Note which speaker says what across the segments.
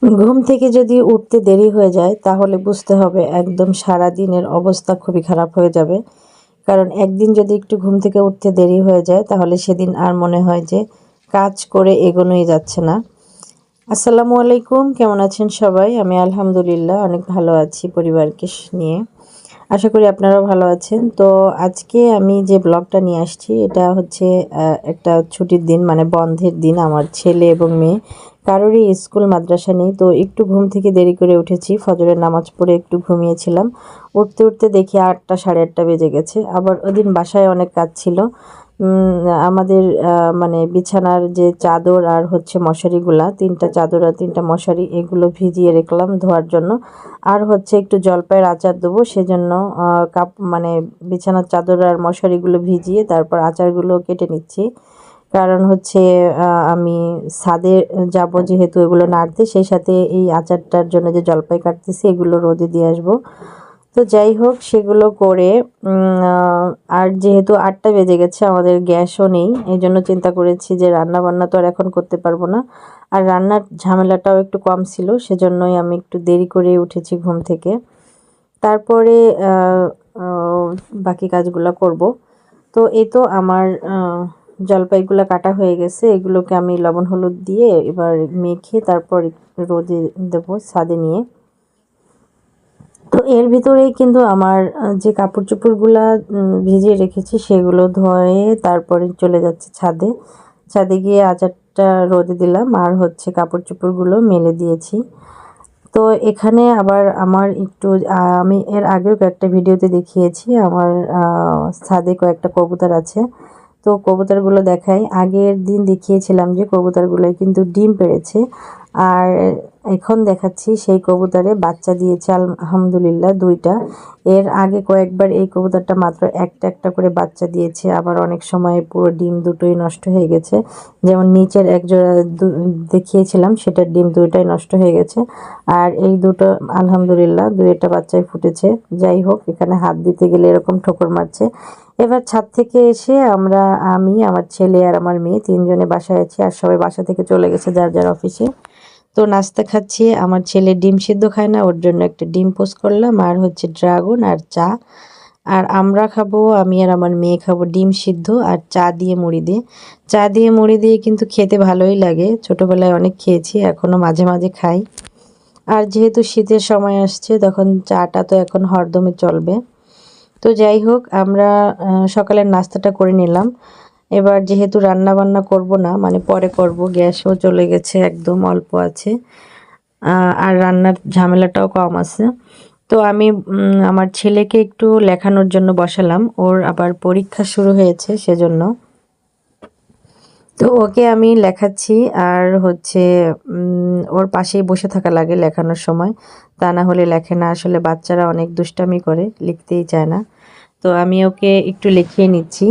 Speaker 1: ঘুম থেকে যদি উঠতে দেরি হয়ে যায় তাহলে বুঝতে হবে একদম সারা দিনের অবস্থা খুবই খারাপ হয়ে যাবে। কারণ একদিন যদি একটু ঘুম থেকে উঠতে দেরি হয়ে যায় তাহলে সেদিন আর মনে হয় যে কাজ করে এগোনোই যাচ্ছে না। আসসালামু আলাইকুম, কেমন আছেন সবাই? আমি আলহামদুলিল্লাহ অনেক ভালো আছি পরিবারকে নিয়ে। আশা করি আপনারাও ভালো আছেন। তো আজকে আমি যে ব্লগটা নিয়ে আসছি এটা হচ্ছে একটা ছুটির দিন, মানে বন্ধের দিন। আমার ছেলে এবং মেয়ে কারোরই স্কুল মাদ্রাসা নেই, তো একটু ঘুম থেকে দেরি করে উঠেছি। ফজরের নামাজ পড়ে একটু ঘুমিয়েছিলাম। উঠতে উঠতে দেখি 8টা সাড়ে 8টা বেজে গেছে। আবার ওদিন বাসায় অনেক কাজ ছিল। আমাদের মানে বিছানার যে চাদর আর হচ্ছে মশারিগুলা, 3টা চাদর আর 3টা মশারি, এগুলো ভিজিয়ে রাখলাম ধোয়ার জন্য। আর হচ্ছে একটু জলপাইয়ের আচার দেবো, সেজন্য মানে বিছানার চাদর আর মশারিগুলো ভিজিয়ে তারপর আচারগুলো কেটে নিচ্ছি। কারণ হচ্ছে আমি ছাদে যাব যেহেতু এগুলো নাড়তে, সেই সাথে এই আচারটার জন্য যে জলপাই কাটতেছি এগুলো রোদে দিয়ে আসবো। তো যাই হোক, সেগুলো করে আর যেহেতু 8টা বেজে গেছে, আমাদের গ্যাসও নেই, এই জন্য চিন্তা করেছি যে রান্না বান্না তো আর এখন করতে পারবো না। আর রান্নার ঝামেলাটাও একটু কম ছিল, সেজন্যই আমি একটু দেরি করে উঠেছি ঘুম থেকে। তারপরে বাকি কাজগুলো করব। তো এই তো আমার জলপাইগুলো কাটা হয়ে গেছে, এগুলোকে আমি লবণ হলুদ দিয়ে এবার মেখে তারপর রোদে দেবো ছাদে নিয়ে। তো এর ভিতরেই কিন্তু আমার যে কাপড় চোপড়গুলা ভিজিয়ে রেখেছি সেগুলো ধুয়ে তারপরে চলে যাচ্ছে ছাদে। ছাদে গিয়ে আচারটা রোদে দিলাম আর হচ্ছে কাপড় চোপড়গুলো মেলে দিয়েছি। তো এখানে আবার আমার একটু আমি এর আগেও কয়েকটা ভিডিওতে দেখিয়েছি আমার ছাদে কয়েকটা কবুতর আছে। তো কবুতরগুলো দেখাই। আগের দিন দেখিয়েছিলাম যে কবুতরগুলোই কিন্তু ডিম পেড়েছে, আর এখন দেখাচ্ছি সেই কবুতরে বাচ্চা দিয়েছে আলহামদুলিল্লাহ 2টা। এর আগে কয়েকবার এই কবুতরটা মাত্র একটা একটা করে বাচ্চা দিয়েছে, আবার অনেক সময় পুরো ডিম দুটোই নষ্ট হয়ে গেছে। যেমন নিচের একজোড়া দেখিয়েছিলাম, সেটার ডিম 2টাই নষ্ট হয়ে গেছে। আর এই দুটো আলহামদুলিল্লাহ 2টা বাচ্চাই ফুটেছে। যাই হোক, এখানে হাত দিতে গেলে এরকম ঠোকর মারছে। এবার ছাদ থেকে এসে আমি, আমার ছেলে আর আমার মেয়ে 3জনে বাসায় আছি, আর সবাই বাসা থেকে চলে গেছে যার যার অফিসে। তো নাস্তা খাচ্ছি। আমার ছেলে ডিম সিদ্ধ খায় না, ওর জন্য একটা ডিম পোস্ট করলাম, আর হচ্ছে ড্রাগন আর চা। আর আমরা খাবো, আমি আর আমার মেয়ে খাবো ডিম সিদ্ধ আর চা দিয়ে মুড়ি দিয়ে। চা দিয়ে মুড়ি দিয়ে কিন্তু খেতে ভালোই লাগে, ছোটোবেলায় অনেক খেয়েছি, এখনও মাঝে মাঝে খাই। আর যেহেতু শীতের সময় আসছে তখন চাটা তো এখন হরদমে চলবে। তো যাই হোক, আমরা সকালের নাস্তাটা করে নিলাম। এবার যেহেতু রান্না বান্না করব না, মানে পরে করব, গ্যাসও চলে গেছে, একদম অল্প আছে, আর রান্নার ঝামেলাটাও কম আছে। তো আমি আমার ছেলেকে একটু লেখানোর জন্য বসালাম, ওর আবার পরীক্ষা শুরু হয়েছে সেজন্য। তো ওকে আমি লেখাচ্ছি, আর হচ্ছে ওর পাশেই বসে থাকা লাগে লেখানোর সময়, তা না হলে লেখে না। আসলে বাচ্চারা অনেক দুষ্টামি করে, লিখতেই চায় না। তো আমি ওকে একটু লিখিয়ে নিচ্ছি।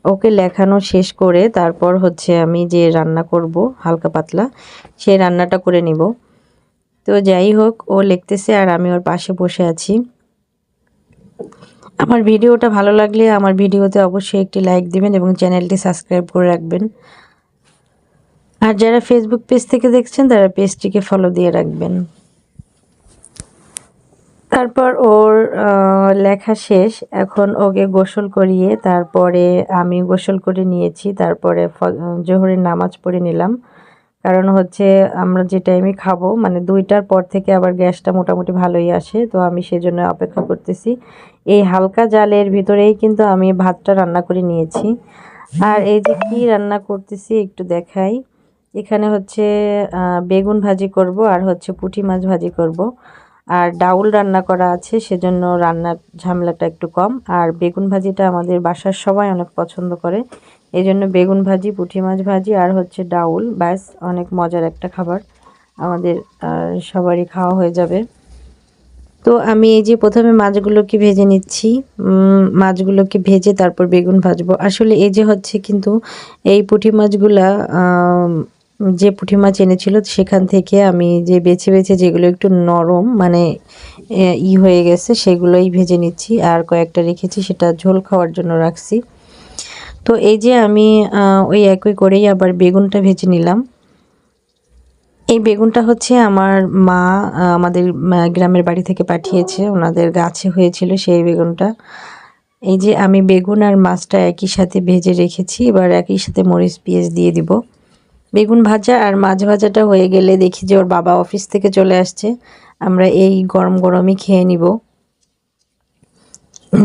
Speaker 1: ওকে লেখানো শেষ করে তারপর হচ্ছে আমি যে রান্না করব হালকা পাতলা, সেই রান্নাটা করে নিব। তো যাই হোক, ও লিখতেছে আর আমি ওর পাশে বসে আছি। আমার ভিডিওটা ভালো লাগলে আমার ভিডিওতে অবশ্যই একটি লাইক দিবেন এবং চ্যানেলটি সাবস্ক্রাইব করে রাখবেন। আর যারা ফেসবুক পেজ থেকে দেখছেন তারা পেজটিকে ফলো দিয়ে রাখবেন। তারপর ওর লেখা শেষ, এখন ওকে গোসল করিয়ে তারপরে আমি গোসল করে নিয়েছি, তারপরে জোহরের নামাজ পড়ে নিলাম। কারণ হচ্ছে আমরা যে টাইমে খাবো, মানে 2টার পর থেকে আবার গ্যাসটা মোটামুটি ভালোই আসে, তো আমি সেজন্য অপেক্ষা করতেছি। এই হালকা জালের ভিতরেই কিন্তু আমি ভাতটা রান্না করে নিয়েছি। আর এই যে কি রান্না করতেছি একটু দেখাই। এখানে হচ্ছে বেগুন ভাজি করব, আর হচ্ছে পুঁটি মাছ ভাজি করব, আর ডাউল রান্না করা আছে, সেজন্য রান্নার ঝামেলাটা একটু কম। আর বেগুন ভাজিটা আমাদের বাসার সবাই অনেক পছন্দ করে, এই জন্য বেগুন ভাজি, পুঁটি মাছ ভাজি আর হচ্ছে ডাউল, ব্যাস অনেক মজার একটা খাবার, আমাদের সবারই খাওয়া হয়ে যাবে। তো আমি এই যে প্রথমে মাছগুলোকে ভেজে নিচ্ছি, মাছগুলোকে ভেজে তারপর বেগুন ভাজবো। আসলে এই যে হচ্ছে কিন্তু এই পুঁটি মাছগুলা যে পুঁটি মাছ এনেছিল সেখান থেকে আমি যে বেছে বেছে যেগুলো একটু নরম, মানে হয়ে গেছে, সেগুলোই ভেজে নিচ্ছি। আর কয়েকটা রেখেছি, সেটা ঝোল খাওয়ার জন্য রাখছি। তো এই যে আমি ওই একই করেই আবার বেগুনটা ভেজে নিলাম। এই বেগুনটা হচ্ছে আমার মা আমাদের গ্রামের বাড়ি থেকে পাঠিয়েছে, ওনাদের গাছে হয়েছিল সেই বেগুনটা। এই যে আমি বেগুন আর মাছটা একই সাথে ভেজে রেখেছি, এবার একই সাথে মরিচ পেঁয়াজ দিয়ে দিব। বেগুন ভাজা আর মাছ ভাজাটা হয়ে গেলে দেখি যে ওর বাবা অফিস থেকে চলে আসছে, আমরা এই গরম গরমই খেয়ে নিব।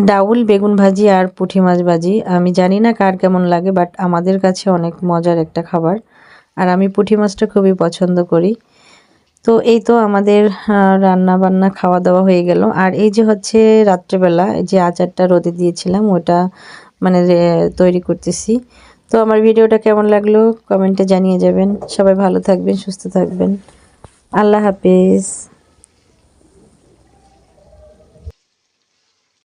Speaker 1: ডাউল বেগুন ভাজি আর পুঁটি মাছ ভাজি, আমি জানি না কার কেমন লাগে, বাট আমাদের কাছে অনেক মজার একটা খাবার। আর আমি পুঁটি মাছটা খুবই পছন্দ করি। তো এই তো আমাদের রান্না বান্না খাওয়া দাওয়া হয়ে গেল। আর এই যে হচ্ছে রাত্রেবেলা যে আচারটা রোদে দিয়েছিলাম ওটা মানে তৈরি করতেছি। তো আমার ভিডিওটা কেমন লাগলো কমেন্টে জানিয়ে যাবেন। সবাই ভালো থাকবেন, সুস্থ থাকবেন। আল্লাহ হাফেজ।